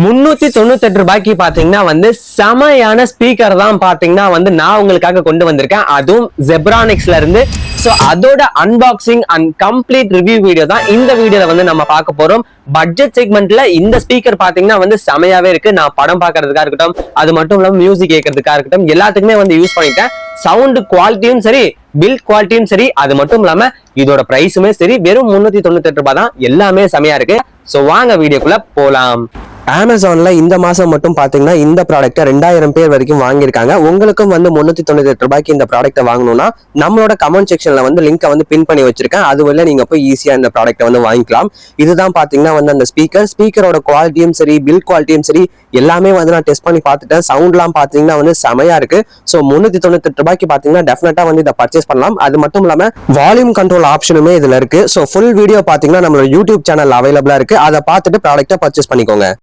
398 ரூபாய்க்கு பாத்தீங்கன்னா வந்து செமையான ஸ்பீக்கர் தான் பாத்தீங்கன்னா வந்து நான் உங்களுக்காக கொண்டு வந்திருக்கேன். அதுவும் ஜெப்ரானிக்ஸ்ல இருந்து. சோ அதோட unboxing and complete review video தான் இந்த வீடியோல வந்து நம்ம பார்க்க போறோம். பட்ஜெட் செக்மெண்ட்ல இந்த ஸ்பீக்கர் பாத்தீங்கன்னா வந்து செமையாவே இருக்கு. நான் படம் பாக்குறதுக்கா இருக்கட்டும், அது மட்டும் இல்லாம மியூசிக் கேட்கறதுக்கா இருக்கட்டும், எல்லாத்துக்குமே வந்து யூஸ் பண்ணிட்டேன். சவுண்ட் குவாலிட்டியும் சரி, பில்ட் குவாலிட்டியும் சரி, அது மட்டும் இல்லாம இதோட பிரைஸுமே சரி, வெறும் 398 ரூபாய் தான். எல்லாமே செமையா இருக்கு. சோ வாங்க வீடியோக்குள்ள போலாம். அமேசான்ல இந்த மாசம் மட்டும் பாத்தீங்கன்னா இந்த ப்ராடக்ட்டை 2000 பேர் வரைக்கும் வாங்கியிருக்காங்க. உங்களுக்கும் வந்து 398 ரூபாய்க்கு இந்த ப்ராடக்ட்டை வாங்கணும்னா நம்மளோட கமெண்ட் செக்ஷன்ல வந்து லிங்கை வந்து பின் பண்ணி வச்சிருக்கேன். அது வழியா நீங்க போய் ஈஸியா இந்த ப்ராடக்ட்டை வந்து வாங்கிக்கலாம். இதுதான் பாத்தீங்கன்னா வந்து அந்த ஸ்பீக்கரோட குவாலிட்டியும் சரி, பில்ட் குவாலிட்டியும் சரி, எல்லாமே வந்து நான் டெஸ்ட் பண்ணி பார்த்துட்டேன். சவுண்ட்லாம் பாத்தீங்கன்னா வந்து செமையா இருக்கு. ஸோ 398 ரூபாய்க்கு பாத்தீங்கன்னா டெஃபினட்டா வந்து இதை பர்ச்சேஸ் பண்ணலாம். அது மட்டும் இல்லாம வால்யூம் கண்ட்ரோல் ஆப்ஷனுமே இதுல இருக்கு. ஸோ ஃபுல் வீடியோ பாத்தீங்கன்னா நம்மளோட யூடியூப் சேனல் அவைலபிளா இருக்கு. அதை பார்த்துட்டு ப்ராடக்ட்டை பர்ச்சேஸ் பண்ணிக்கோங்க.